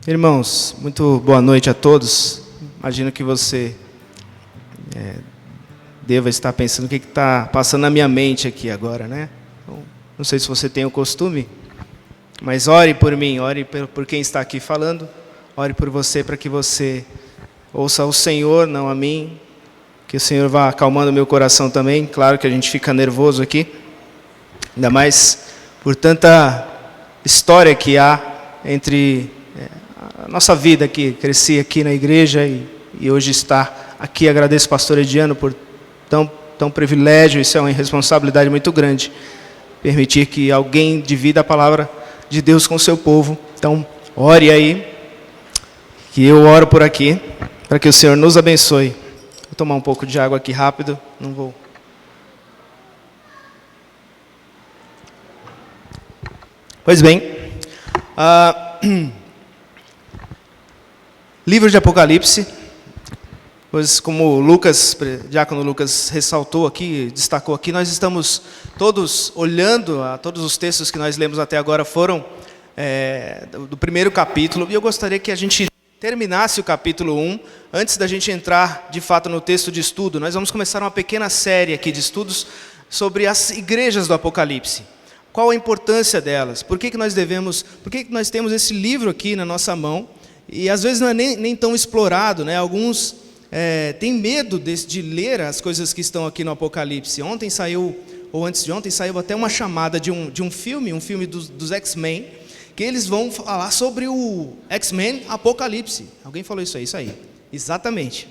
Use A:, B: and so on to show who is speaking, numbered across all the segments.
A: Irmãos, muito boa noite a todos. Imagino que você deva estar pensando o que está passando na minha mente aqui agora, né? Então, não sei se você tem o costume, mas ore por mim, ore por quem está aqui falando, ore por você para que você ouça o Senhor, não a mim, que o Senhor vá acalmando o meu coração também. Claro que a gente fica nervoso aqui, ainda mais por tanta história que há entre a nossa vida aqui. Cresci aqui na igreja e hoje estar aqui. Agradeço ao pastor Ediano por tão privilégio. Isso é uma responsabilidade muito grande, permitir que alguém divida a palavra de Deus com o seu povo. Então, ore aí, que eu oro por aqui, para que o Senhor nos abençoe. Vou tomar um pouco de água aqui rápido, não vou. Pois bem, livro de Apocalipse, pois como Diácono Lucas ressaltou aqui, destacou aqui, nós estamos todos olhando, todos os textos que nós lemos até agora foram do primeiro capítulo, e eu gostaria que a gente terminasse o capítulo 1, antes da gente entrar de fato no texto de estudo. Nós vamos começar uma pequena série aqui de estudos sobre as igrejas do Apocalipse. Qual a importância delas? Por que nós temos esse livro aqui na nossa mão? E às vezes não é nem tão explorado, né? Alguns têm medo de ler as coisas que estão aqui no Apocalipse. Ontem saiu, ou antes de ontem, saiu até uma chamada de um filme dos X-Men, que eles vão falar sobre o X-Men Apocalipse. Alguém falou isso aí? Isso aí. Exatamente.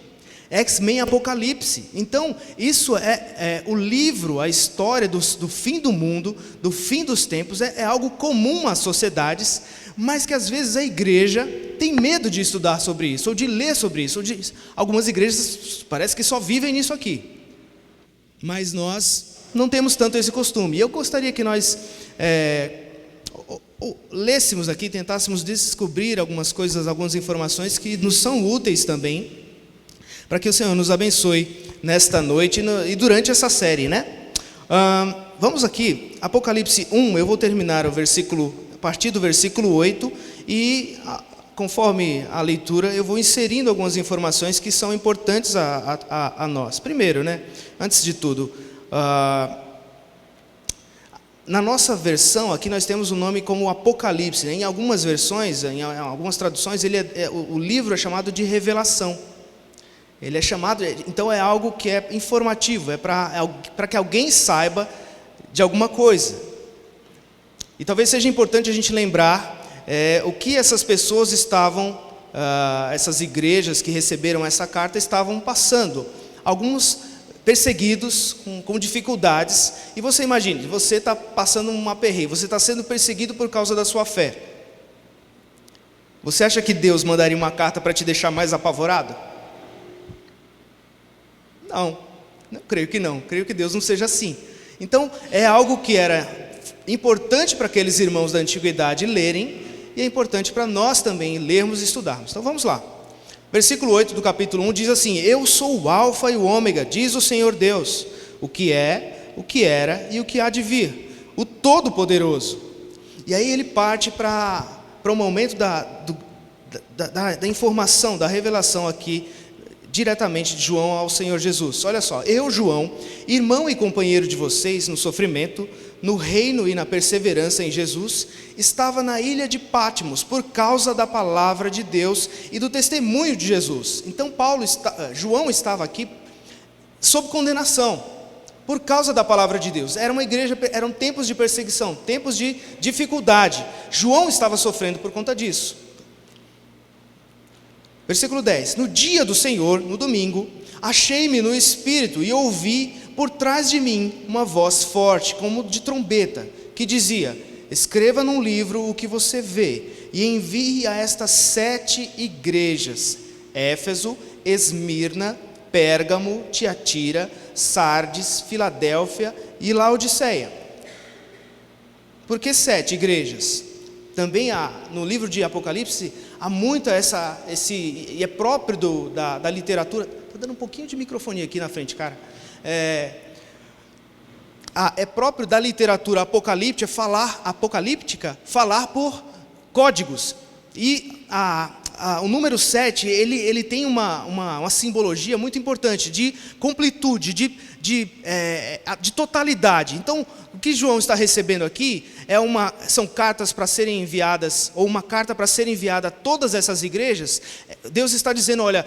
A: X-Men Apocalipse. Então, isso o livro, a história do fim do mundo, do fim dos tempos, é algo comum às sociedades, mas que às vezes a igreja tem medo de estudar sobre isso, ou de ler sobre isso. Algumas igrejas parece que só vivem nisso aqui. Mas nós não temos tanto esse costume. E eu gostaria que nós lêssemos aqui, tentássemos descobrir algumas coisas, algumas informações que nos são úteis também, para que o Senhor nos abençoe nesta noite e durante essa série, né? Vamos aqui, Apocalipse 1, eu vou terminar a partir do versículo 8, e conforme a leitura, eu vou inserindo algumas informações que são importantes a nós. Primeiro, né? Antes de tudo, na nossa versão, aqui nós temos o nome como Apocalipse, né? Em algumas versões, em algumas traduções, o livro é chamado de Revelação. Ele é chamado, então é algo que é informativo, é para que alguém saiba de alguma coisa. E talvez seja importante a gente lembrar o que essas pessoas estavam, essas igrejas que receberam essa carta estavam passando. Alguns perseguidos, com dificuldades, e você imagine, você está passando um aperreio, você está sendo perseguido por causa da sua fé. Você acha que Deus mandaria uma carta para te deixar mais apavorado? Não, creio que não, creio que Deus não seja assim. Então, é algo que era importante para aqueles irmãos da antiguidade lerem, e é importante para nós também lermos e estudarmos. Então vamos lá. Versículo 8 do capítulo 1 diz assim: Eu sou o Alfa e o Ômega, diz o Senhor Deus, o que é, o que era e o que há de vir, o Todo-Poderoso. E aí ele parte para o momento da informação, da revelação aqui, diretamente de João ao Senhor Jesus. Olha só, eu, João, irmão e companheiro de vocês no sofrimento, no reino e na perseverança em Jesus, estava na ilha de Patmos por causa da palavra de Deus e do testemunho de Jesus. Então João estava aqui sob condenação por causa da palavra de Deus. Era uma igreja, eram tempos de perseguição, tempos de dificuldade. João estava sofrendo por conta disso. Versículo 10: No dia do Senhor, no domingo, achei-me no Espírito e ouvi por trás de mim uma voz forte, como de trombeta, que dizia: Escreva num livro o que você vê e envie a estas 7 igrejas: Éfeso, Esmirna, Pérgamo, Tiatira, Sardes, Filadélfia e Laodiceia. Por que 7 igrejas? Também no livro de Apocalipse, há muito e é próprio da literatura. Estou dando um pouquinho de microfonia aqui na frente, cara. É próprio da literatura apocalíptica falar por códigos. E o número 7, ele tem uma simbologia muito importante de completude, de totalidade. Então, o que João está recebendo aqui são cartas para serem enviadas, ou uma carta para ser enviada a todas essas igrejas. Deus está dizendo, olha,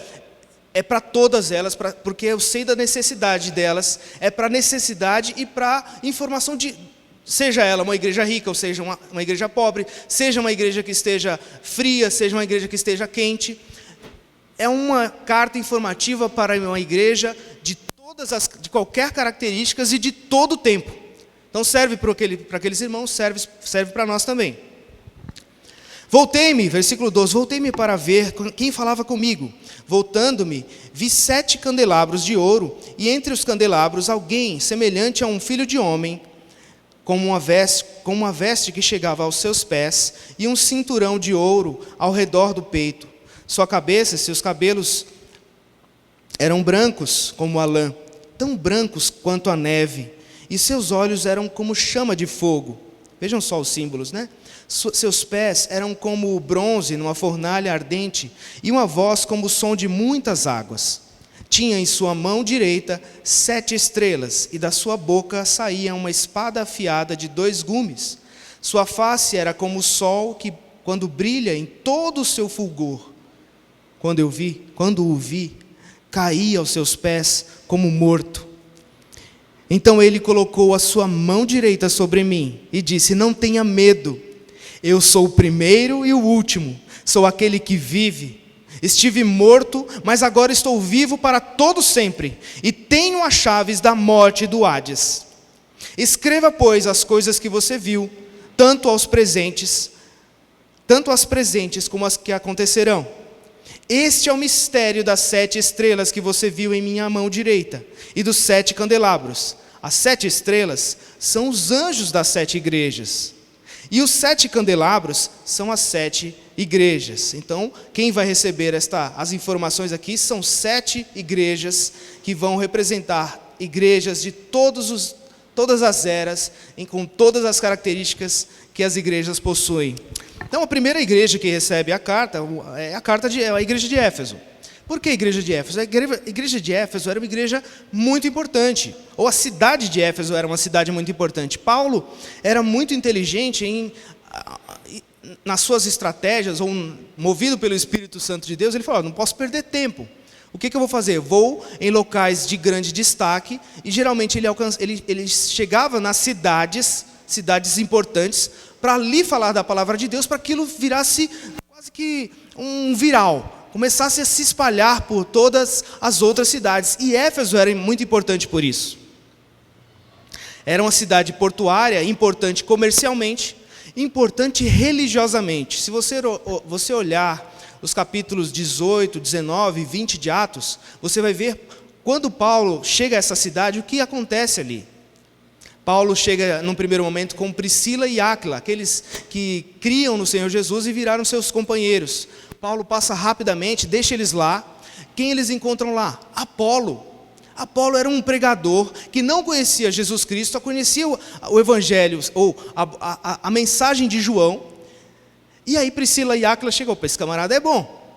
A: é para todas elas, porque eu sei da necessidade delas, é para necessidade e para informação seja ela uma igreja rica, ou seja uma igreja pobre, seja uma igreja que esteja fria, seja uma igreja que esteja quente. É uma carta informativa para uma igreja de qualquer características e de todo o tempo. Então serve para aqueles irmãos, serve para nós também. Voltei-me, versículo 12, voltei-me para ver quem falava comigo. Voltando-me, vi 7 candelabros de ouro, e entre os candelabros alguém semelhante a um filho de homem, com uma veste que chegava aos seus pés, e um cinturão de ouro ao redor do peito. Sua cabeça e seus cabelos eram brancos como a lã, tão brancos quanto a neve, e seus olhos eram como chama de fogo. Vejam só os símbolos, né? Seus pés eram como o bronze numa fornalha ardente, e uma voz como o som de muitas águas. Tinha em sua mão direita 7 estrelas, e da sua boca saía uma espada afiada de 2 gumes. Sua face era como o sol que, quando brilha em todo o seu fulgor. Quando o vi, caí aos seus pés como morto. Então ele colocou a sua mão direita sobre mim e disse: não tenha medo, eu sou o primeiro e o último, sou aquele que vive. Estive morto, mas agora estou vivo para todo sempre, e tenho as chaves da morte e do Hades. Escreva, pois, as coisas que você viu, tanto as presentes como as que acontecerão. Este é o mistério das 7 estrelas que você viu em minha mão direita, e dos 7 candelabros. As 7 estrelas são os anjos das 7 igrejas, e os 7 candelabros são as 7 igrejas. Então, quem vai receber as informações aqui são 7 igrejas que vão representar igrejas de todas as eras, com todas as características que as igrejas possuem. Então, a primeira igreja que recebe a carta é a igreja de Éfeso. Por que a igreja de Éfeso? A igreja de Éfeso era uma igreja muito importante, ou a cidade de Éfeso era uma cidade muito importante. Paulo era muito inteligente nas suas estratégias, ou movido pelo Espírito Santo de Deus, ele falou: não posso perder tempo. O que eu vou fazer? Vou em locais de grande destaque, e geralmente ele chegava nas cidades importantes, para ali falar da palavra de Deus, para aquilo virasse quase que um viral, começasse a se espalhar por todas as outras cidades. E Éfeso era muito importante por isso. Era uma cidade portuária, importante comercialmente, importante religiosamente. Se você olhar os capítulos 18, 19 e 20 de Atos, você vai ver, quando Paulo chega a essa cidade, o que acontece ali. Paulo chega, num primeiro momento, com Priscila e Áquila, aqueles que criam no Senhor Jesus e viraram seus companheiros. Paulo passa rapidamente, deixa eles lá. Quem eles encontram lá? Apolo. Apolo era um pregador que não conhecia Jesus Cristo, só conhecia o Evangelho, ou a mensagem de João. E aí Priscila e Áquila chegou: esse camarada é bom,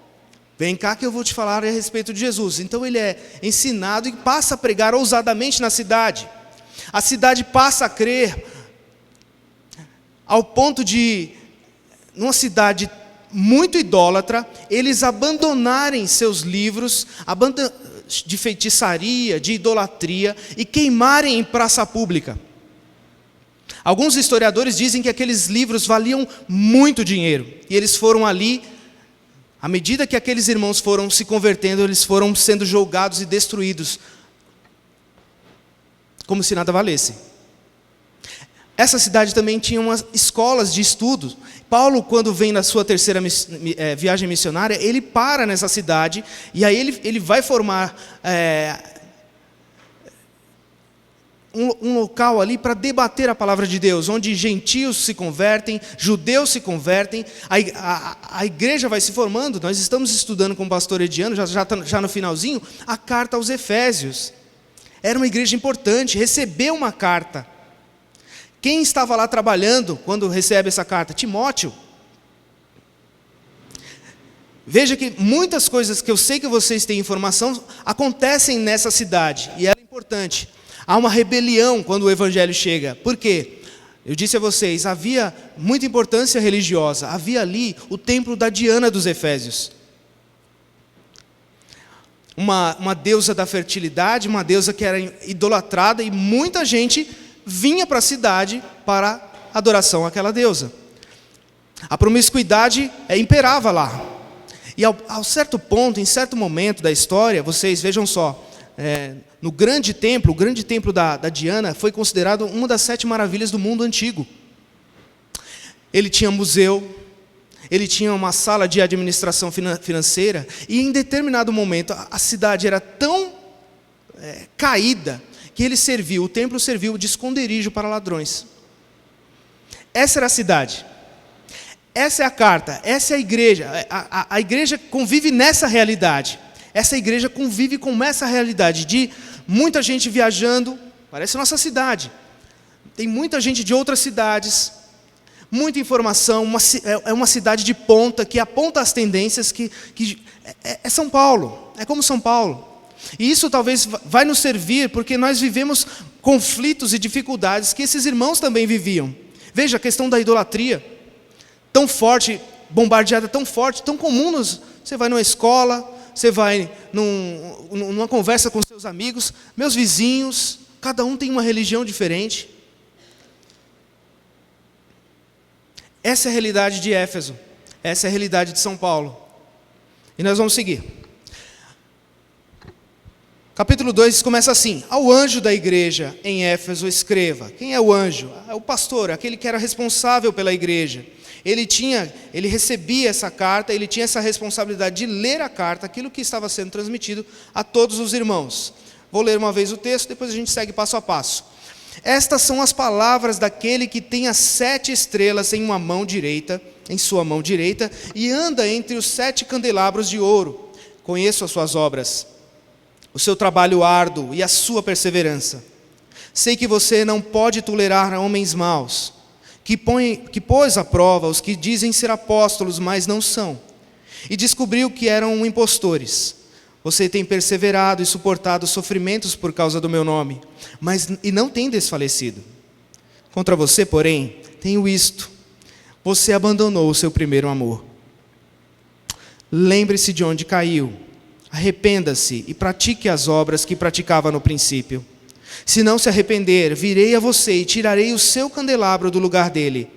A: vem cá que eu vou te falar a respeito de Jesus. Então ele é ensinado e passa a pregar ousadamente na cidade. A cidade passa a crer, ao ponto de, numa cidade muito idólatra, eles abandonarem seus livros de feitiçaria, de idolatria, e queimarem em praça pública. Alguns historiadores dizem que aqueles livros valiam muito dinheiro, e eles foram ali, à medida que aqueles irmãos foram se convertendo, eles foram sendo julgados e destruídos, como se nada valesse. Essa cidade também tinha umas escolas de estudo. Paulo, quando vem na sua terceira viagem missionária, ele para nessa cidade, e aí ele vai formar um local ali para debater a palavra de Deus, onde gentios se convertem, judeus se convertem, a igreja vai se formando. Nós estamos estudando com o pastor Ediano, já no finalzinho, a carta aos Efésios. Era uma igreja importante, recebeu uma carta. Quem estava lá trabalhando quando recebe essa carta? Timóteo. Veja que muitas coisas que eu sei que vocês têm informação acontecem nessa cidade, e ela é importante. Há uma rebelião quando o evangelho chega. Por quê? Eu disse a vocês, havia muita importância religiosa. Havia ali o templo da Diana dos Efésios. Uma deusa da fertilidade, uma deusa que era idolatrada, e muita gente vinha para a cidade para adoração àquela deusa. A promiscuidade imperava lá. E ao certo ponto, em certo momento da história, vocês vejam só, no grande templo, o grande templo da Diana foi considerado uma das 7 maravilhas do mundo antigo. Ele tinha museu, ele tinha uma sala de administração financeira, e em determinado momento a cidade era tão caída que o templo serviu de esconderijo para ladrões. Essa era a cidade. Essa é a carta, essa é a igreja. A igreja convive nessa realidade. Essa igreja convive com essa realidade de muita gente viajando. Parece a nossa cidade. Tem muita gente de outras cidades, muita informação. É uma cidade de ponta, que aponta as tendências, que é São Paulo, é como São Paulo. E isso talvez vai nos servir, porque nós vivemos conflitos e dificuldades que esses irmãos também viviam. Veja a questão da idolatria, tão forte, bombardeada tão forte, tão comum. Você vai numa escola, você vai numa conversa com seus amigos, meus vizinhos, cada um tem uma religião diferente. Essa é a realidade de Éfeso, essa é a realidade de São Paulo. E nós vamos seguir. Capítulo 2 começa assim: ao anjo da igreja em Éfeso escreva. Quem é o anjo? É o pastor, aquele que era responsável pela igreja. Ele recebia essa carta, ele tinha essa responsabilidade de ler a carta, aquilo que estava sendo transmitido a todos os irmãos. Vou ler uma vez o texto, depois a gente segue passo a passo. Estas são as palavras daquele que tem as 7 estrelas em sua mão direita, e anda entre os 7 candelabros de ouro. Conheço as suas obras, o seu trabalho árduo e a sua perseverança. Sei que você não pode tolerar homens maus, que pôs à prova os que dizem ser apóstolos, mas não são, e descobriu que eram impostores. Você tem perseverado e suportado sofrimentos por causa do meu nome, e não tem desfalecido. Contra você, porém, tenho isto: você abandonou o seu primeiro amor. Lembre-se de onde caiu, arrependa-se e pratique as obras que praticava no princípio. Se não se arrepender, virei a você e tirarei o seu candelabro do lugar dele.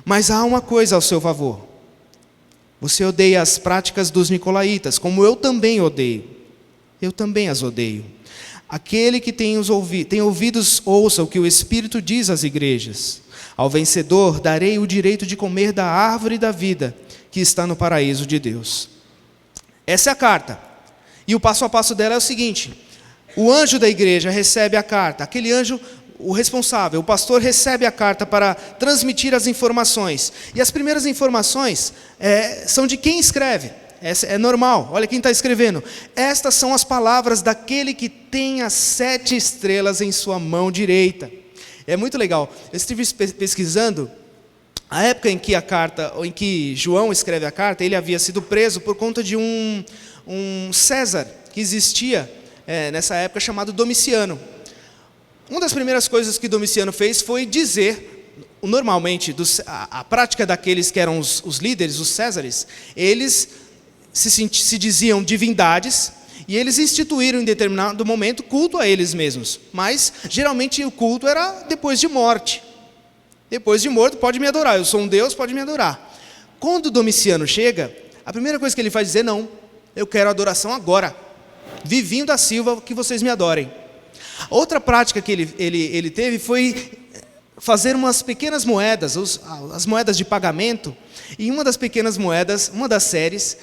A: Mas há uma coisa ao seu favor: você odeia as práticas dos nicolaítas, como eu também odeio. Eu também as odeio. Aquele que tem ouvidos, ouça o que o Espírito diz às igrejas. Ao vencedor darei o direito de comer da árvore da vida, que está no paraíso de Deus. Essa é a carta. E o passo a passo dela é o seguinte: o anjo da igreja recebe a carta. Aquele anjo, o responsável, o pastor, recebe a carta para transmitir as informações. E as primeiras informações são de quem escreve. É normal, olha quem está escrevendo. Estas são as palavras daquele que tem as 7 estrelas em sua mão direita. É muito legal. Eu estive pesquisando a época em que João escreve a carta. Ele havia sido preso por conta de um César que existia nessa época, chamado Domiciano. Uma das primeiras coisas que Domiciano fez foi dizer, normalmente, a prática daqueles que eram os líderes, os Césares, eles se diziam divindades, e eles instituíram em determinado momento culto a eles mesmos. Mas, geralmente, o culto era depois de morte. Depois de morto, pode me adorar. Eu sou um Deus, pode me adorar. Quando Domiciano chega, a primeira coisa que ele faz é dizer: não, eu quero adoração agora. Vivinho da Silva, que vocês me adorem. Outra prática que ele teve foi fazer umas pequenas moedas, as moedas de pagamento. E uma das pequenas moedas, uma das séries,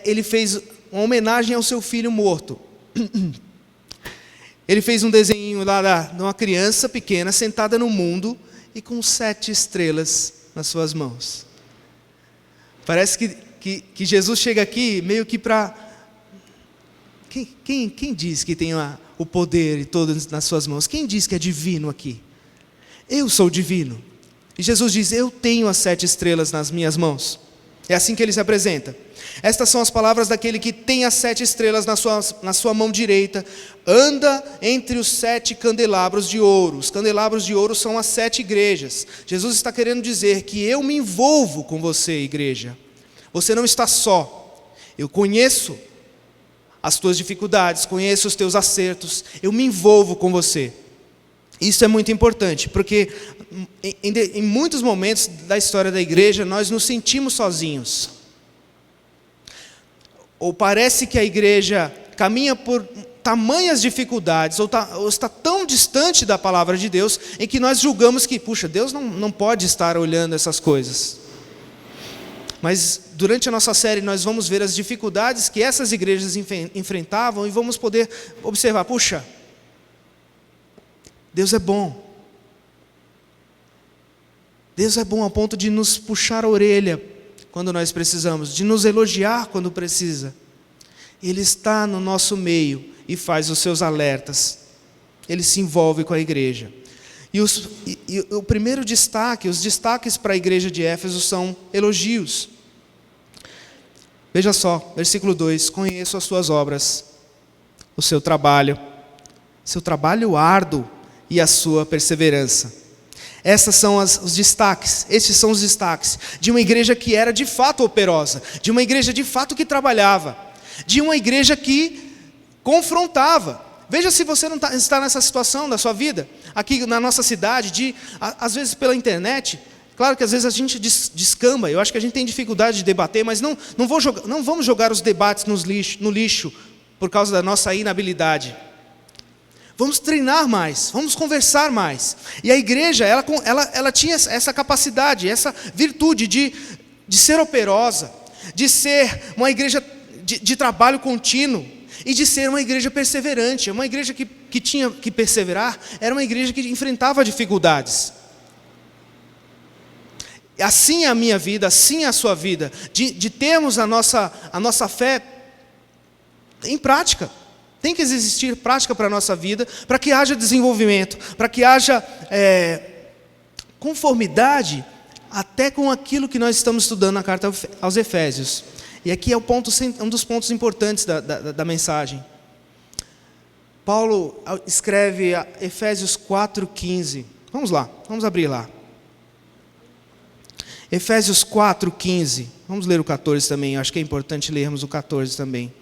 A: ele fez uma homenagem ao seu filho morto. Ele fez um desenho lá de uma criança pequena sentada no mundo e com 7 estrelas nas suas mãos. Parece que Jesus chega aqui meio que para... Quem diz que tem o poder e todo nas suas mãos? Quem diz que é divino aqui? Eu sou divino. E Jesus diz: eu tenho as 7 estrelas nas minhas mãos. É assim que ele se apresenta. Estas são as palavras daquele que tem as 7 estrelas na sua mão direita, anda entre os 7 candelabros de ouro. Os candelabros de ouro são as 7 igrejas. Jesus está querendo dizer que eu me envolvo com você, igreja. Você não está só. Eu conheço as tuas dificuldades, conheço os teus acertos, eu me envolvo com você. Isso é muito importante, porque em muitos momentos da história da igreja, nós nos sentimos sozinhos. Ou parece que a igreja caminha por tamanhas dificuldades, ou está tão distante da palavra de Deus, em que nós julgamos que, puxa, Deus não pode estar olhando essas coisas. Mas durante a nossa série nós vamos ver as dificuldades que essas igrejas enfrentavam e vamos poder observar, puxa, Deus é bom. Deus é bom a ponto de nos puxar a orelha quando nós precisamos, de nos elogiar quando precisa. Ele está no nosso meio e faz os seus alertas. Ele se envolve com a igreja. E o primeiro destaque, os destaques para a igreja de Éfeso são elogios. Veja só, versículo 2: conheço as suas obras, o seu trabalho árduo e a sua perseverança. Estes são os destaques de uma igreja que era de fato operosa, de uma igreja de fato que trabalhava, de uma igreja que confrontava. Veja se você não está nessa situação da sua vida, aqui na nossa cidade, às vezes pela internet. Claro que às vezes a gente descamba, eu acho que a gente tem dificuldade de debater, mas não vamos jogar os debates no lixo por causa da nossa inabilidade. Vamos treinar mais, vamos conversar mais. E a igreja, ela tinha essa capacidade, essa virtude de ser operosa, de ser uma igreja de trabalho contínuo e de ser uma igreja perseverante. Uma igreja que tinha que perseverar, era uma igreja que enfrentava dificuldades. Assim é a minha vida, assim é a sua vida, de termos a nossa fé em prática. Tem que existir prática para a nossa vida, para que haja desenvolvimento, para que haja conformidade até com aquilo que nós estamos estudando na carta aos Efésios. E aqui é um dos pontos importantes da mensagem. Paulo escreve Efésios 4,15. Vamos lá, vamos abrir lá. Efésios 4,15. Vamos ler o 14 também, acho que é importante lermos o 14 também.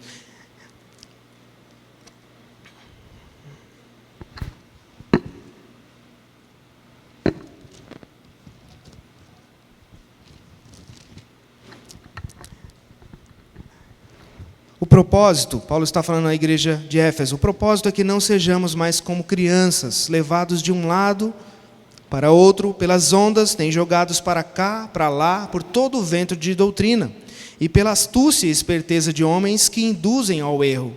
A: O propósito, Paulo está falando à igreja de Éfeso, o propósito é que não sejamos mais como crianças, levados de um lado para outro pelas ondas, nem jogados para cá, para lá, por todo o vento de doutrina, e pela astúcia e esperteza de homens que induzem ao erro.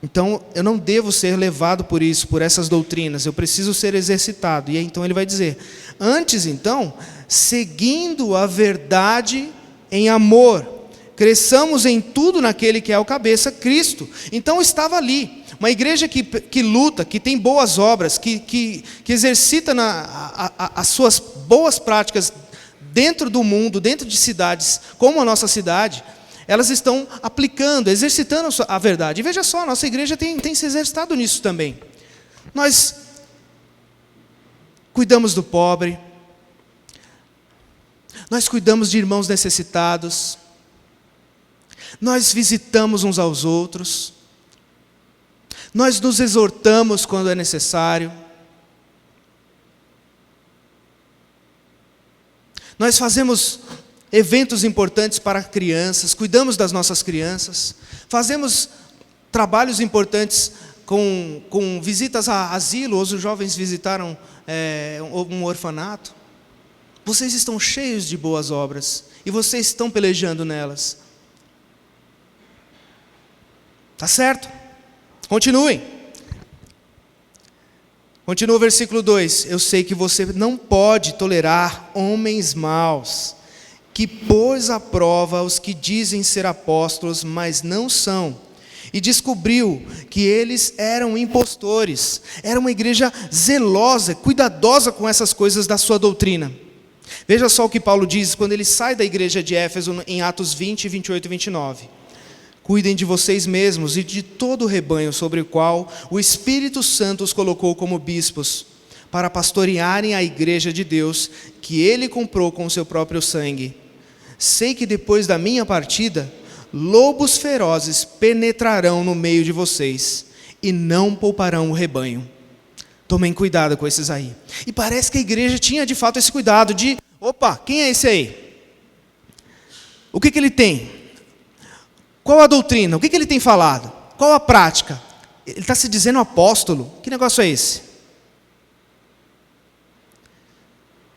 A: Então, eu não devo ser levado por isso, por essas doutrinas, eu preciso ser exercitado. E aí, então ele vai dizer, antes então, seguindo a verdade em amor, cresçamos em tudo naquele que é o cabeça, Cristo. Então estava ali, uma igreja que luta, que tem boas obras, que exercita as suas boas práticas dentro do mundo, dentro de cidades como a nossa cidade. Elas estão aplicando, exercitando a verdade. E veja só, a nossa igreja tem se exercitado nisso também. Nós cuidamos do pobre, nós cuidamos de irmãos necessitados, nós visitamos uns aos outros, nós nos exortamos quando é necessário, nós fazemos eventos importantes para crianças, cuidamos das nossas crianças, fazemos trabalhos importantes com visitas a asilo, os jovens visitaram um orfanato. Vocês estão cheios de boas obras e vocês estão pelejando nelas. Tá certo? Continuem. Continua o versículo 2. Eu sei que você não pode tolerar homens maus, que pôs à prova os que dizem ser apóstolos, mas não são, e descobriu que eles eram impostores. Era uma igreja zelosa, cuidadosa com essas coisas da sua doutrina. Veja só o que Paulo diz quando ele sai da igreja de Éfeso em Atos 20, 28 e 29. Cuidem de vocês mesmos e de todo o rebanho sobre o qual o Espírito Santo os colocou como bispos, para pastorearem a igreja de Deus, que ele comprou com o seu próprio sangue. Sei que depois da minha partida, lobos ferozes penetrarão no meio de vocês, e não pouparão o rebanho. Tomem cuidado com esses aí. E parece que a igreja tinha de fato esse cuidado de, opa, quem é esse aí? O que ele tem? Qual a doutrina? O que ele tem falado? Qual a prática? Ele está se dizendo apóstolo? Que negócio é esse?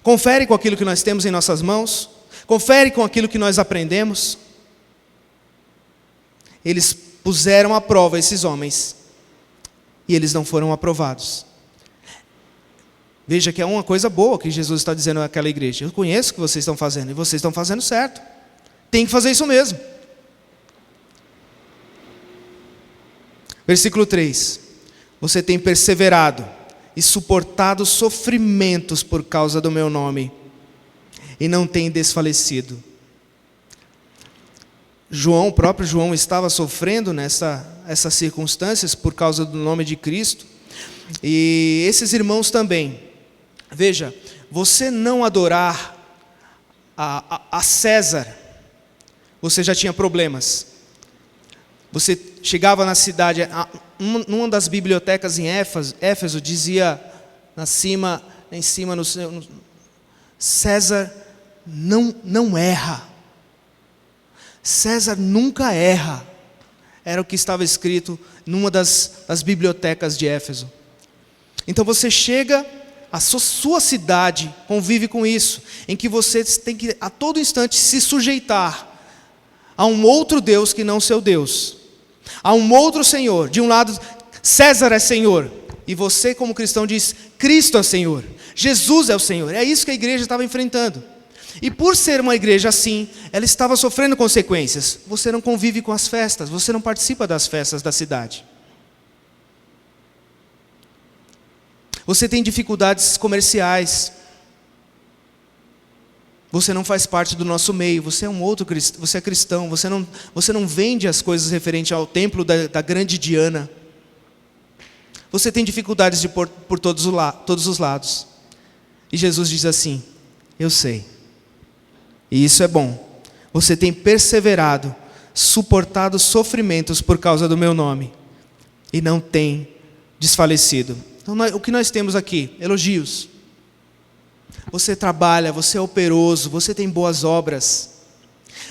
A: Confere com aquilo que nós temos em nossas mãos. Confere com aquilo que nós aprendemos. Eles puseram à prova esses homens. E eles não foram aprovados. Veja que é uma coisa boa que Jesus está dizendo àquela igreja. Eu conheço o que vocês estão fazendo. E vocês estão fazendo certo. Tem que fazer isso mesmo. Versículo 3. Você tem perseverado e suportado sofrimentos por causa do meu nome, e não tem desfalecido. O próprio João estava sofrendo essas circunstâncias por causa do nome de Cristo, e esses irmãos também. Veja, você não adorar a César, você já tinha problemas. Você chegava na cidade, numa das bibliotecas em Éfeso dizia em cima, César não erra. César nunca erra. Era o que estava escrito numa das bibliotecas de Éfeso. Então você chega, a sua cidade convive com isso, em que você tem que a todo instante se sujeitar a um outro Deus que não seu Deus. Há um outro Senhor. De um lado, César é Senhor. E você, como cristão, diz: Cristo é Senhor. Jesus é o Senhor. É isso que a igreja estava enfrentando. E por ser uma igreja assim, ela estava sofrendo consequências. Você não convive com as festas. Você não participa das festas da cidade. Você tem dificuldades comerciais. Você não faz parte do nosso meio, você é cristão, você não vende as coisas referentes ao templo da grande Diana. Você tem dificuldades por todos os lados. E Jesus diz assim: eu sei. E isso é bom. Você tem perseverado, suportado sofrimentos por causa do meu nome, e não tem desfalecido. Então, o que nós temos aqui? Elogios. Você trabalha, você é operoso, você tem boas obras.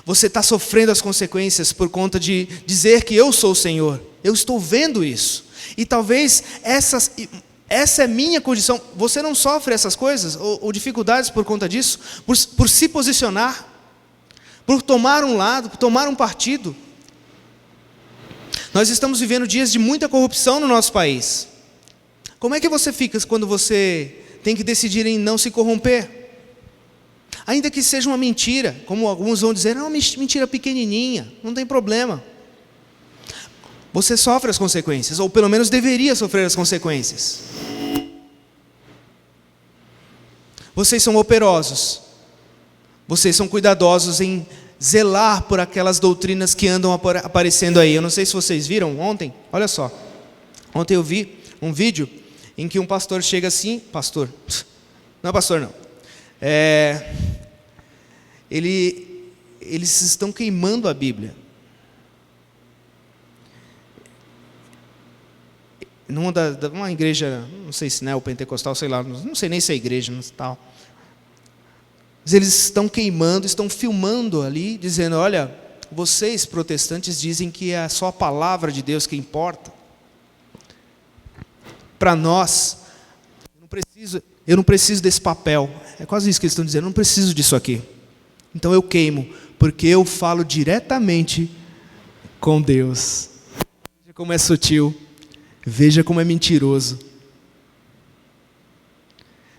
A: Você está sofrendo as consequências por conta de dizer que eu sou o Senhor. Eu estou vendo isso. E talvez essa é minha condição. Você não sofre essas coisas ou dificuldades por conta disso? Por se posicionar? Por tomar um lado, por tomar um partido? Nós estamos vivendo dias de muita corrupção no nosso país. Como é que você fica quando você tem que decidir em não se corromper? Ainda que seja uma mentira, como alguns vão dizer, é uma mentira pequenininha, não tem problema. Você sofre as consequências, ou pelo menos deveria sofrer as consequências. Vocês são operosos, vocês são cuidadosos em zelar por aquelas doutrinas que andam aparecendo aí. Eu não sei se vocês viram ontem, olha só. Ontem eu vi um vídeo em que um pastor chega assim, não é pastor não, eles estão queimando a Bíblia. Uma igreja, não sei se é o pentecostal, sei lá, não sei nem se é igreja, tal. Mas eles estão queimando, estão filmando ali, dizendo: olha, vocês protestantes dizem que é só a palavra de Deus que importa. Para nós, eu não preciso desse papel. É quase isso que eles estão dizendo, eu não preciso disso aqui. Então eu queimo, porque eu falo diretamente com Deus. Veja como é sutil, veja como é mentiroso.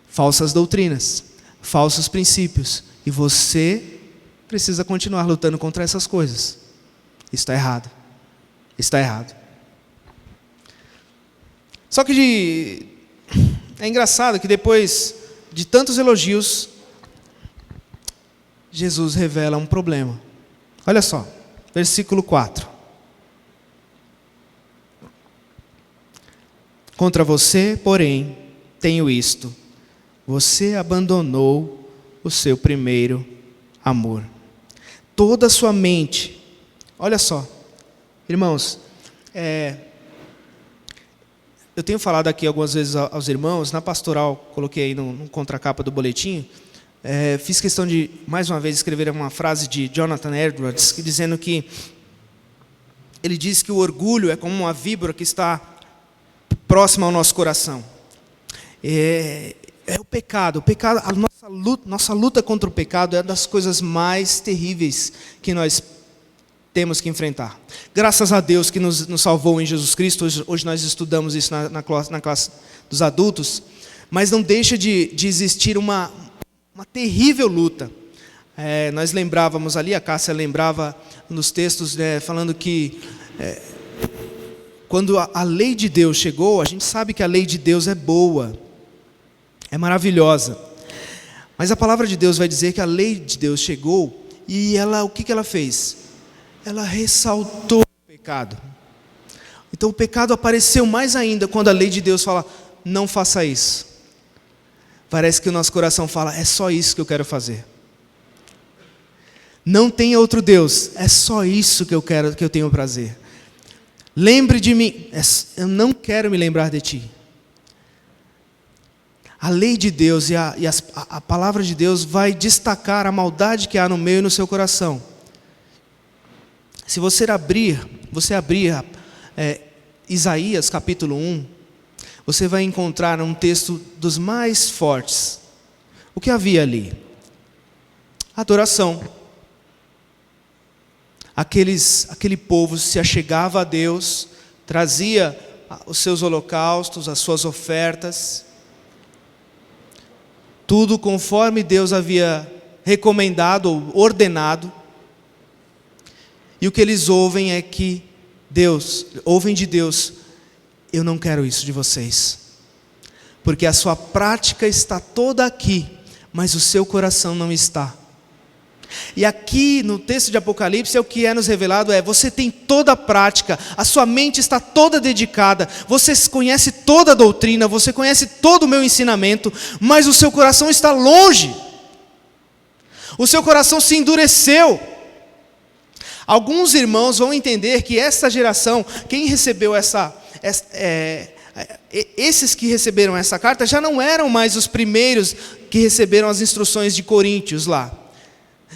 A: Falsas doutrinas, falsos princípios. E você precisa continuar lutando contra essas coisas. Isso está errado. Está errado. Só que é engraçado que depois de tantos elogios, Jesus revela um problema. Olha só, versículo 4. Contra você, porém, tenho isto: você abandonou o seu primeiro amor. Toda a sua mente, olha só, irmãos, eu tenho falado aqui algumas vezes aos irmãos, na pastoral, coloquei aí no contracapa do boletim, fiz questão de, mais uma vez, escrever uma frase de Jonathan Edwards, dizendo que, ele diz que o orgulho é como uma víbora que está próxima ao nosso coração. É o pecado, a nossa luta contra o pecado é uma das coisas mais terríveis que nós temos que enfrentar. Graças a Deus que nos salvou em Jesus Cristo. Hoje nós estudamos isso na classe dos adultos, mas não deixa de existir uma terrível luta. Nós lembrávamos ali, a Cássia lembrava nos textos, falando que quando a lei de Deus chegou, a gente sabe que a lei de Deus é boa, é maravilhosa, mas a palavra de Deus vai dizer que a lei de Deus chegou e o que ela fez? Ela ressaltou o pecado. Então o pecado apareceu mais ainda quando a lei de Deus fala: não faça isso. Parece que o nosso coração fala: é só isso que eu quero fazer. Não tem outro Deus, é só isso que eu quero, que eu tenho prazer. Lembre de mim, eu não quero me lembrar de ti. A lei de Deus e a palavra de Deus vai destacar a maldade que há no meio e no seu coração. Se você abrir Isaías capítulo 1, você vai encontrar um texto dos mais fortes. O que havia ali? Adoração. Aquele povo se achegava a Deus, trazia os seus holocaustos, as suas ofertas, tudo conforme Deus havia recomendado ou ordenado. E o que eles ouvem é que ouvem de Deus: eu não quero isso de vocês, porque a sua prática está toda aqui, mas o seu coração não está. E aqui no texto de Apocalipse, o que é nos revelado você tem toda a prática, a sua mente está toda dedicada, você conhece toda a doutrina, você conhece todo o meu ensinamento, mas o seu coração está longe, o seu coração se endureceu. Alguns irmãos vão entender que essa geração, quem recebeu esses que receberam essa carta, já não eram mais os primeiros que receberam as instruções de Coríntios lá.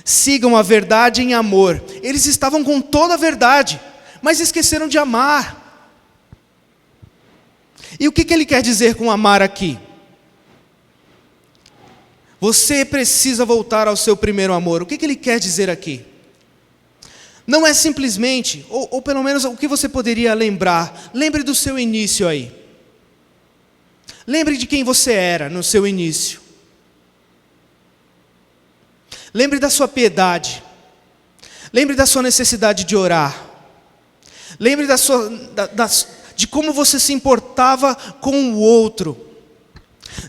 A: Sigam a verdade em amor. Eles estavam com toda a verdade, mas esqueceram de amar. E o que ele quer dizer com amar aqui? Você precisa voltar ao seu primeiro amor. O que ele quer dizer aqui? Não é simplesmente, ou pelo menos o que você poderia lembrar. Lembre do seu início aí. Lembre de quem você era no seu início. Lembre da sua piedade. Lembre da sua necessidade de orar. Lembre de como você se importava com o outro.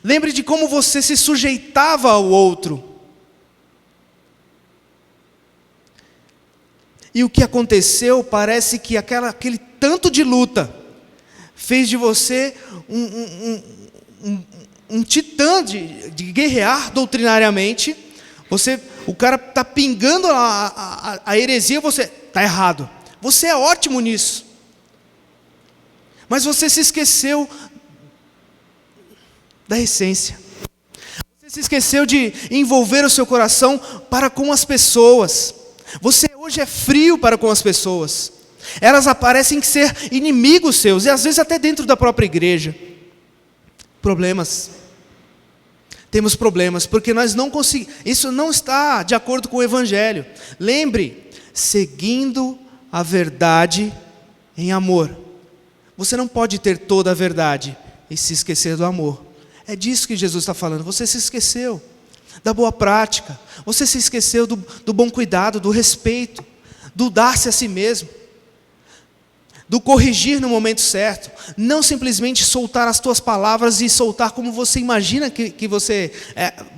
A: Lembre de como você se sujeitava ao outro. E o que aconteceu, parece que aquele tanto de luta fez de você um titã de guerrear doutrinariamente. O cara está pingando a heresia, você está errado. Você é ótimo nisso. Mas você se esqueceu da essência. Você se esqueceu de envolver o seu coração para com as pessoas. Você hoje é frio para com as pessoas. Elas parecem ser inimigos seus, e às vezes até dentro da própria igreja. Problemas. Temos problemas, porque nós não conseguimos. Isso não está de acordo com o Evangelho. Lembre, seguindo a verdade em amor. Você não pode ter toda a verdade e se esquecer do amor. É disso que Jesus está falando. Você se esqueceu da boa prática. Você se esqueceu do bom cuidado, do respeito, do dar-se a si mesmo, do corrigir no momento certo. Não simplesmente soltar as tuas palavras e soltar como você imagina que você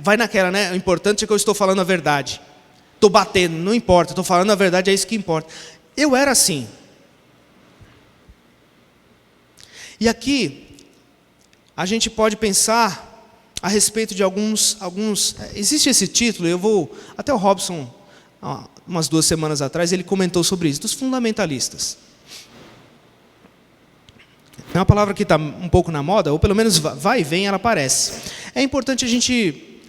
A: vai naquela, né? O importante é que eu estou falando a verdade. estou batendo, não importa, estou falando a verdade, é isso que importa. Eu era assim. E aqui, a gente pode pensar a respeito de alguns existe esse título, até o Robson, umas 2 semanas atrás, ele comentou sobre isso, dos fundamentalistas. É uma palavra que está um pouco na moda, ou pelo menos vai e vem, ela aparece. É importante a gente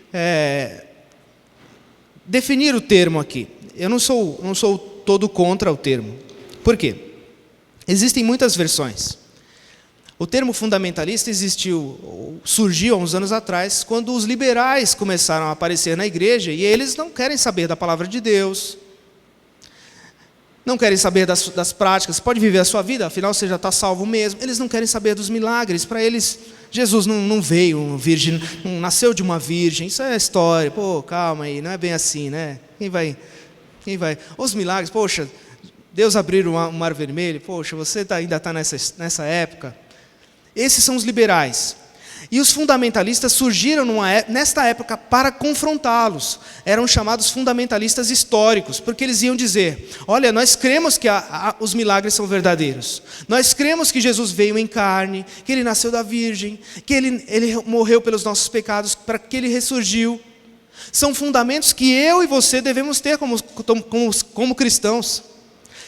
A: definir o termo aqui. Eu não sou todo contra o termo. Por quê? Existem muitas versões. O termo fundamentalista surgiu há uns anos atrás, quando os liberais começaram a aparecer na igreja, e eles não querem saber da palavra de Deus, não querem saber das práticas. Você pode viver a sua vida, afinal você já está salvo mesmo. Eles não querem saber dos milagres. Para eles, Jesus não veio virgem, não nasceu de uma virgem. Isso é história. Pô, calma aí, não é bem assim, né? Quem vai? Os milagres, poxa, Deus abriu o mar vermelho. Poxa, você ainda está nessa época. Esses são os liberais. E os fundamentalistas surgiram nesta época para confrontá-los. Eram chamados fundamentalistas históricos, porque eles iam dizer: olha, nós cremos que os milagres são verdadeiros. Nós cremos que Jesus veio em carne, que Ele nasceu da Virgem, que Ele morreu pelos nossos pecados, para que Ele ressurgiu. São fundamentos que eu e você devemos ter como cristãos.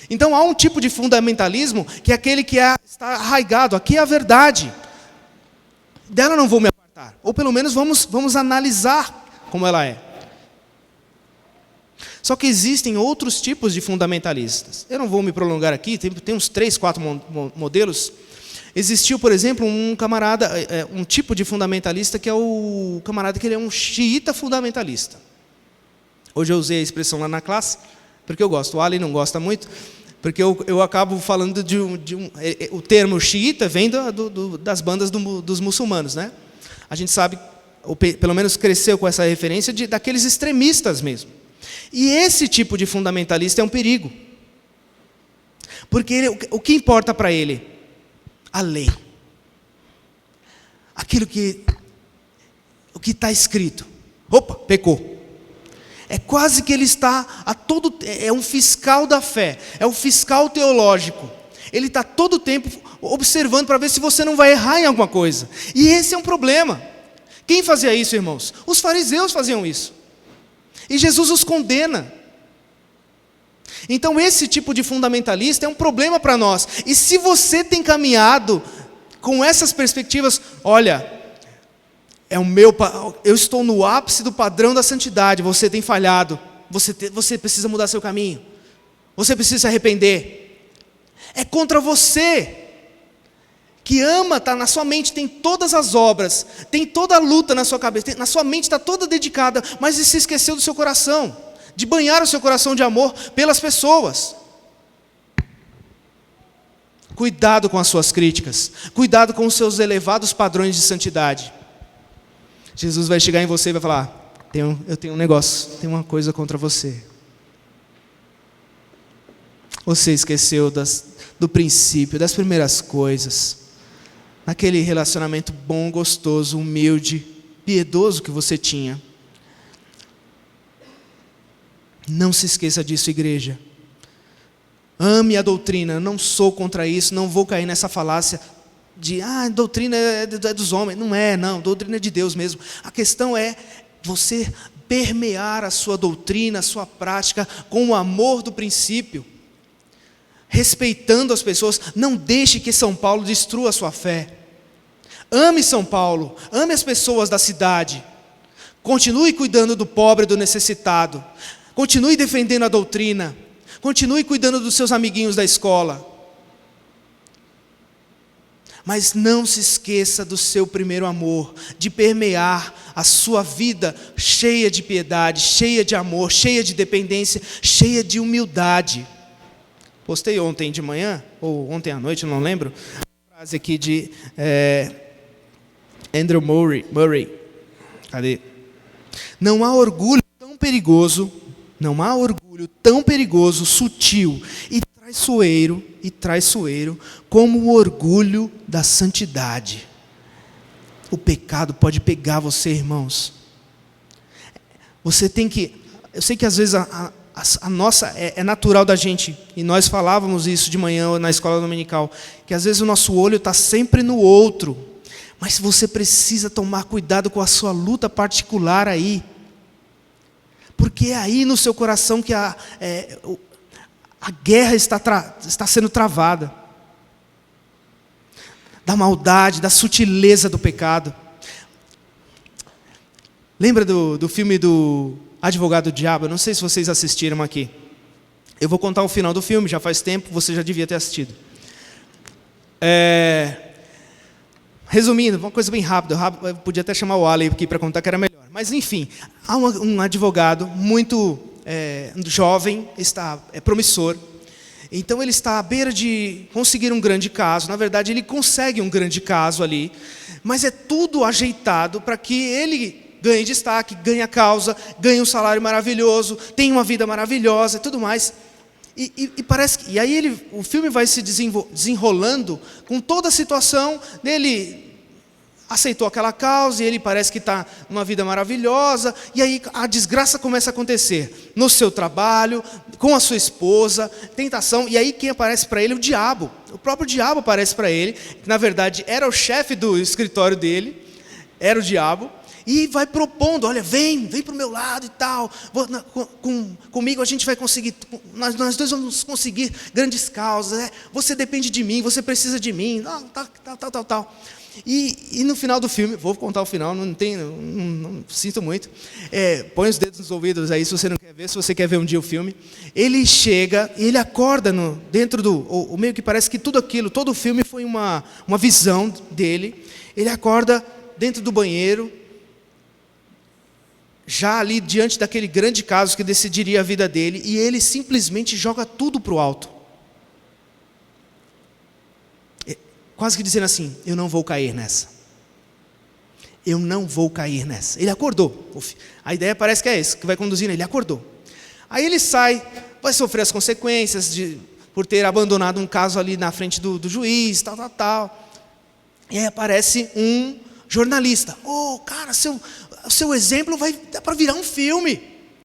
A: Então há um tipo de fundamentalismo que é aquele que está arraigado. Aqui é a verdade. Dela não vou me apartar. Ou pelo menos vamos analisar como ela é. Só que existem outros tipos de fundamentalistas. Eu não vou me prolongar aqui, tem uns 3, 4 modelos. Existiu, por exemplo, um tipo de fundamentalista que é o camarada que ele é um xiita fundamentalista. Hoje eu usei a expressão lá na classe, porque eu gosto. O Ali não gosta muito, porque eu acabo falando o termo xiita vem das bandas dos muçulmanos, né? A gente sabe, ou pelo menos cresceu com essa referência daqueles extremistas mesmo. E esse tipo de fundamentalista é um perigo. Porque o que importa para ele? A lei. O que está escrito. Opa, pecou. É quase que ele está é um fiscal da fé, é um fiscal teológico. Ele está todo o tempo observando para ver se você não vai errar em alguma coisa. E esse é um problema. Quem fazia isso, irmãos? Os fariseus faziam isso. E Jesus os condena. Então esse tipo de fundamentalista é um problema para nós. E se você tem caminhado com essas perspectivas, olha, eu estou no ápice do padrão da santidade, você tem falhado, você precisa mudar seu caminho, você precisa se arrepender. É contra você, que ama, está na sua mente, tem todas as obras, tem toda a luta na sua cabeça, na sua mente está toda dedicada, mas se esqueceu do seu coração, de banhar o seu coração de amor pelas pessoas. Cuidado com as suas críticas, cuidado com os seus elevados padrões de santidade. Jesus vai chegar em você e vai falar: eu tenho um negócio, tenho uma coisa contra você. Você esqueceu do princípio, das primeiras coisas, naquele relacionamento bom, gostoso, humilde, piedoso que você tinha. Não se esqueça disso, igreja. Ame a doutrina, não sou contra isso, não vou cair nessa falácia de doutrina é dos homens. Não é, não, doutrina é de Deus mesmo. A questão é você permear a sua doutrina, a sua prática com o amor do princípio, respeitando as pessoas. Não deixe que São Paulo destrua a sua fé. Ame São Paulo, ame as pessoas da cidade, continue cuidando do pobre e do necessitado, continue defendendo a doutrina, continue cuidando dos seus amiguinhos da escola. Mas não se esqueça do seu primeiro amor, de permear a sua vida cheia de piedade, cheia de amor, cheia de dependência, cheia de humildade. Postei ontem de manhã, ou ontem à noite, não lembro, a frase aqui de Andrew Murray. Cadê? Não há orgulho tão perigoso, sutil e traiçoeiro como o orgulho da santidade. O pecado pode pegar você, irmãos. Você tem que... eu sei que às vezes a nossa é natural da gente, e nós falávamos isso de manhã na escola dominical, que às vezes o nosso olho está sempre no outro, mas você precisa tomar cuidado com a sua luta particular aí, porque é aí no seu coração que a guerra está sendo travada, da maldade, da sutileza do pecado. Lembra do filme do Advogado do Diabo? Eu não sei se vocês assistiram aqui. Eu vou contar o final do filme, já faz tempo, você já devia ter assistido. Resumindo, uma coisa bem rápida, eu podia até chamar o Ali aqui para contar que era melhor. Mas enfim, há um advogado muito jovem, promissor. Então ele está à beira de conseguir um grande caso. Na verdade, ele consegue um grande caso ali, mas é tudo ajeitado para que ele ganhe destaque, ganhe a causa, ganhe um salário maravilhoso, tenha uma vida maravilhosa e tudo mais. E parece que, e aí o filme vai se desenrolando com toda a situação dele. Aceitou aquela causa e ele parece que está numa vida maravilhosa, e aí a desgraça começa a acontecer no seu trabalho, com a sua esposa, tentação, e aí quem aparece para ele? O diabo. O próprio diabo aparece para ele, que na verdade era o chefe do escritório dele, era o diabo, e vai propondo: olha, vem para o meu lado e tal, comigo a gente vai conseguir, nós dois vamos conseguir grandes causas, você depende de mim, você precisa de mim, tal. E no final do filme, vou contar o final, não sinto muito, põe os dedos nos ouvidos aí se você não quer ver, se você quer ver um dia o filme. Ele chega, ele acorda dentro o meio que parece que tudo aquilo, todo o filme foi uma visão dele. Ele acorda dentro do banheiro, já ali diante daquele grande caso que decidiria a vida dele, e ele simplesmente joga tudo para o alto. Quase que dizendo assim: eu não vou cair nessa. Eu não vou cair nessa. Ele acordou. A ideia parece que é essa, que vai conduzindo ele. Acordou. Aí ele sai, vai sofrer as consequências por ter abandonado um caso ali na frente do juiz, tal. E aí aparece um jornalista. Cara, seu exemplo vai dar para virar um filme.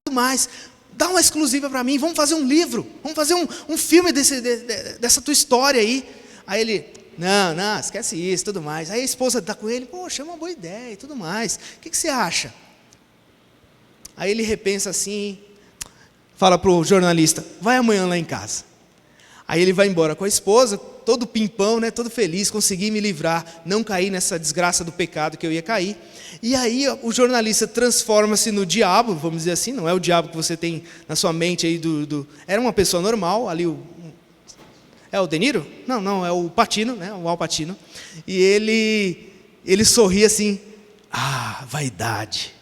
A: Mais. Dá uma exclusiva para mim, vamos fazer um livro. Vamos fazer um filme dessa tua história aí. Aí ele: Não, esquece isso, tudo mais. Aí a esposa está com ele: poxa, é uma boa ideia e tudo mais. O que você acha? Aí ele repensa assim, fala para o jornalista: vai amanhã lá em casa. Aí ele vai embora com a esposa, todo pimpão, né, todo feliz, consegui me livrar, não cair nessa desgraça do pecado que eu ia cair. E aí o jornalista transforma-se no diabo, vamos dizer assim, não é o diabo que você tem na sua mente aí era uma pessoa normal, ali é o De Niro? Não, é o Pacino, né? O Al Pacino. E ele sorri assim: vaidade.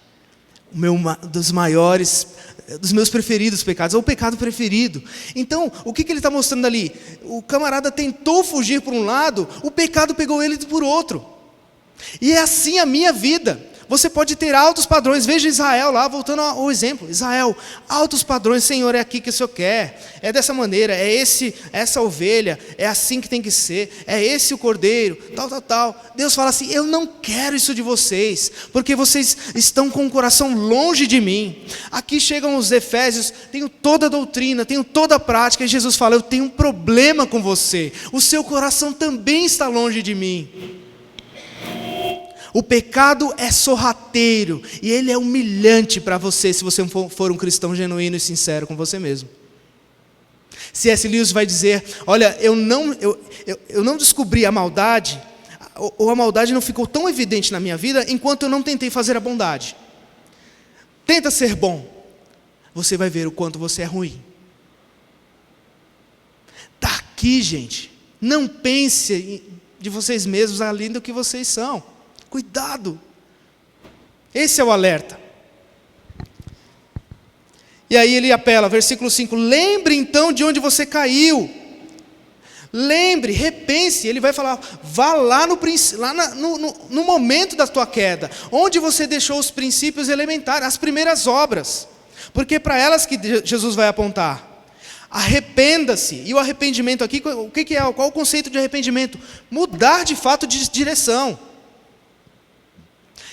A: Dos meus preferidos pecados, é o pecado preferido. Então, o que ele está mostrando ali? O camarada tentou fugir por um lado, o pecado pegou ele por outro. E é assim a minha vida. Você pode ter altos padrões. Veja Israel lá, voltando ao exemplo. Israel, altos padrões: Senhor, é aqui que o Senhor quer, é dessa maneira, essa ovelha, é assim que tem que ser, é esse o cordeiro, tal. Deus fala assim: eu não quero isso de vocês, porque vocês estão com o coração longe de mim. Aqui chegam os Efésios, tenho toda a doutrina, tenho toda a prática, e Jesus fala: eu tenho um problema com você, o seu coração também está longe de mim. O pecado é sorrateiro e ele é humilhante para você, se você for um cristão genuíno e sincero com você mesmo. C.S. Lewis vai dizer: olha, eu não descobri a maldade, ou a maldade não ficou tão evidente na minha vida enquanto eu não tentei fazer a bondade. Tenta ser bom, você vai ver o quanto você é ruim. Está aqui, gente. Não pense de vocês mesmos além do que vocês são. Cuidado. Esse é o alerta. E aí ele apela, versículo 5: lembre então de onde você caiu. Repense. Ele vai falar: vá lá no momento da tua queda, onde você deixou os princípios elementares, as primeiras obras. Porque para elas que Jesus vai apontar. Arrependa-se. E o arrependimento aqui, o que é? Qual o conceito de arrependimento? Mudar de fato de direção.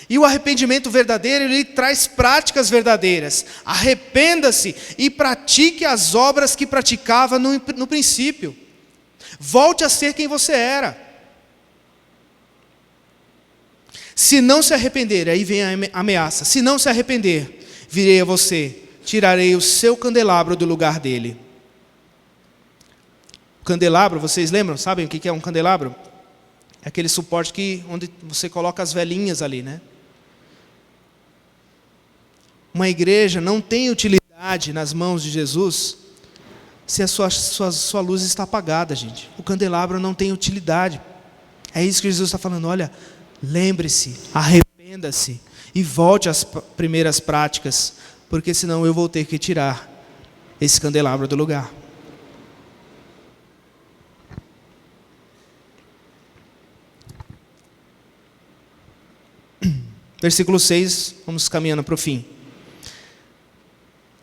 A: E o arrependimento verdadeiro, ele traz práticas verdadeiras. Arrependa-se e pratique as obras que praticava no princípio. Volte a ser quem você era. Se não se arrepender, aí vem a ameaça. Se não se arrepender, virei a você, tirarei o seu candelabro do lugar dele. O candelabro, vocês lembram? Sabem o que é um candelabro? É aquele suporte onde você coloca as velinhas ali, né? Uma igreja não tem utilidade nas mãos de Jesus se a sua luz está apagada, gente. O candelabro não tem utilidade. É isso que Jesus está falando. Olha, lembre-se, arrependa-se e volte às primeiras práticas, porque senão eu vou ter que tirar esse candelabro do lugar. Versículo 6, vamos caminhando para o fim.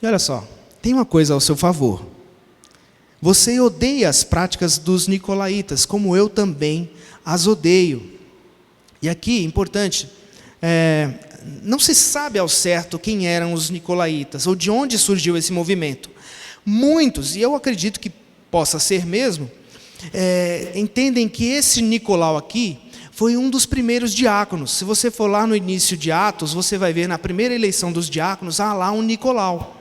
A: E olha só, tem uma coisa ao seu favor. Você odeia as práticas dos nicolaítas, como eu também as odeio. E aqui, importante, não se sabe ao certo quem eram os nicolaítas, ou de onde surgiu esse movimento. Muitos, e eu acredito que possa ser mesmo, entendem que esse Nicolau aqui foi um dos primeiros diáconos. Se você for lá no início de Atos, você vai ver na primeira eleição dos diáconos, há lá um Nicolau.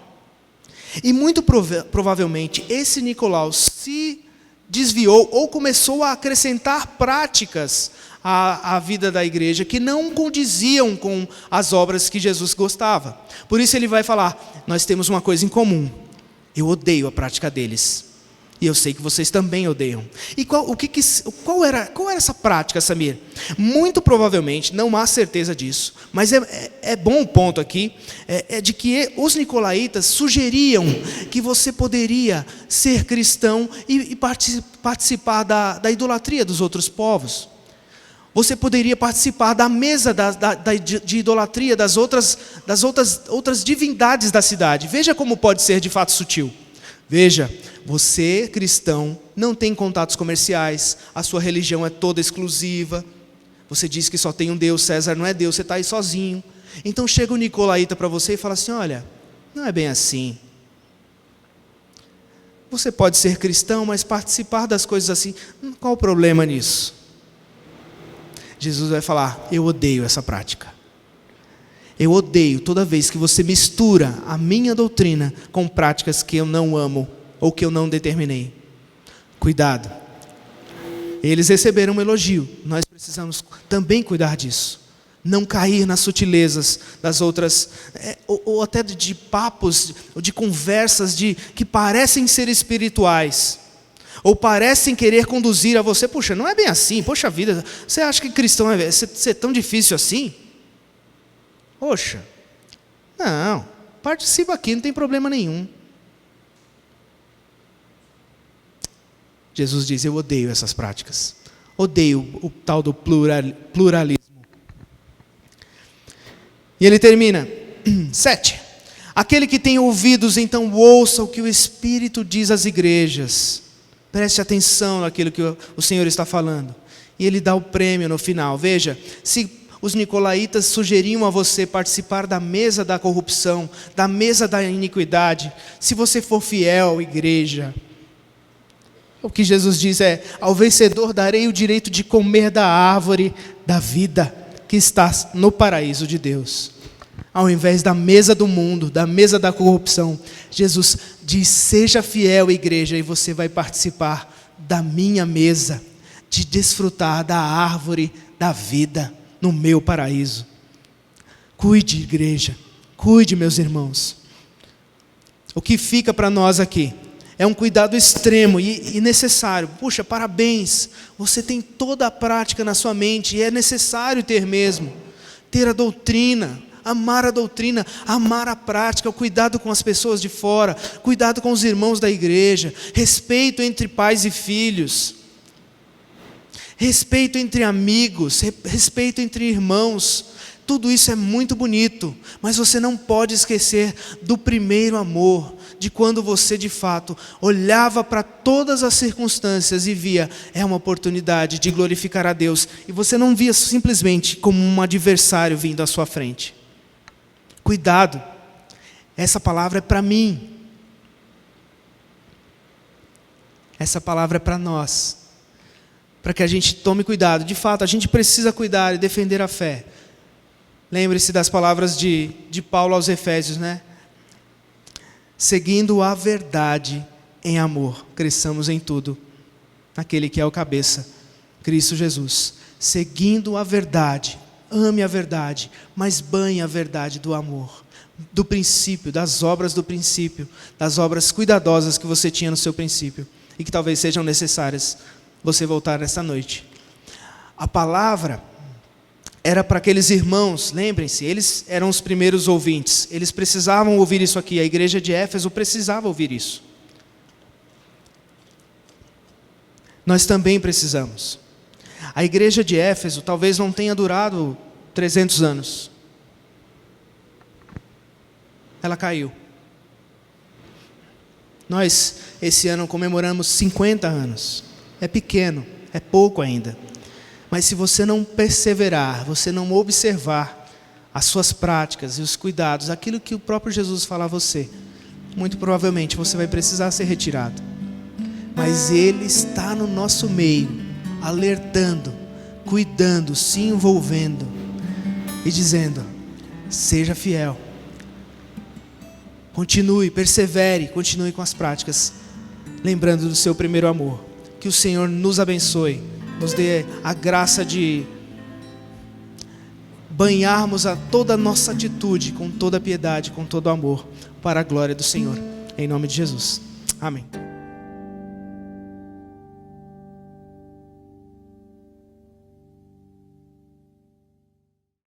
A: E muito provavelmente esse Nicolau se desviou ou começou a acrescentar práticas à vida da igreja que não condiziam com as obras que Jesus gostava. Por isso ele vai falar, nós temos uma coisa em comum, eu odeio a prática deles. E eu sei que vocês também odeiam. E qual era essa prática, Samir? Muito provavelmente, não há certeza disso, mas é bom o ponto aqui, de que os nicolaítas sugeriam que você poderia ser cristão e participar da idolatria dos outros povos. Você poderia participar da mesa de idolatria das outras divindades da cidade. Veja como pode ser de fato sutil. Veja, você, cristão, não tem contatos comerciais, a sua religião é toda exclusiva, você diz que só tem um Deus, César não é Deus, você está aí sozinho. Então chega o nicolaíta para você e fala assim, olha, não é bem assim. Você pode ser cristão, mas participar das coisas assim, qual o problema nisso? Jesus vai falar, eu odeio essa prática. Eu odeio toda vez que você mistura a minha doutrina com práticas que eu não amo ou que eu não determinei. Cuidado. Eles receberam um elogio. Nós precisamos também cuidar disso. Não cair nas sutilezas das outras, ou até de papos, ou de conversas que parecem ser espirituais, ou parecem querer conduzir a você. Puxa, não é bem assim. Poxa vida, você acha que cristão é ser tão difícil assim? Poxa, não, participa aqui, não tem problema nenhum. Jesus diz, eu odeio essas práticas. Odeio o tal do pluralismo. E ele termina, 7. Aquele que tem ouvidos, então ouça o que o Espírito diz às igrejas. Preste atenção naquilo que o Senhor está falando. E ele dá o prêmio no final. Veja, se os nicolaítas sugeriam a você participar da mesa da corrupção, da mesa da iniquidade, se você for fiel, igreja, o que Jesus diz é, ao vencedor darei o direito de comer da árvore da vida, que está no paraíso de Deus. Ao invés da mesa do mundo, da mesa da corrupção, Jesus diz, seja fiel, igreja, e você vai participar da minha mesa, de desfrutar da árvore da vida, no meu paraíso. Cuide, igreja, cuide, meus irmãos. O que fica para nós aqui é um cuidado extremo e necessário. Puxa, parabéns, você tem toda a prática na sua mente, e é necessário ter mesmo. Ter a doutrina, amar a prática, o cuidado com as pessoas de fora, cuidado com os irmãos da igreja, respeito entre pais e filhos, respeito entre amigos, respeito entre irmãos, Tudo isso é muito bonito, mas você não pode esquecer do primeiro amor, de quando você de fato olhava para todas as circunstâncias e via, é uma oportunidade de glorificar a Deus, e você não via simplesmente como um adversário vindo à sua frente. Cuidado, essa palavra é para mim, essa palavra é para nós, para que a gente tome cuidado. De fato, a gente precisa cuidar e defender a fé. Lembre-se das palavras de Paulo aos Efésios, né? Seguindo a verdade em amor, cresçamos em tudo, naquele que é o cabeça, Cristo Jesus. Seguindo a verdade, ame a verdade, mas banhe a verdade do amor, do princípio, das obras do princípio, das obras cuidadosas que você tinha no seu princípio, e que talvez sejam necessárias você voltar nessa noite. A palavra era para aqueles irmãos, lembrem-se, eles eram os primeiros ouvintes, eles precisavam ouvir isso aqui, a igreja de Éfeso precisava ouvir isso. Nós também precisamos. A igreja de Éfeso talvez não tenha durado 300 anos. Ela caiu. Nós, esse ano, comemoramos 50 anos. É pequeno, é pouco ainda. Mas se você não perseverar, você não observar as suas práticas e os cuidados, aquilo que o próprio Jesus fala a você, muito provavelmente você vai precisar ser retirado. Mas Ele está no nosso meio, alertando, cuidando, se envolvendo e dizendo, seja fiel. Continue, persevere, continue com as práticas, lembrando do seu primeiro amor. Que o Senhor nos abençoe, nos dê a graça de banharmos a toda a nossa atitude com toda a piedade, com todo o amor, para a glória do Senhor. Em nome de Jesus. Amém.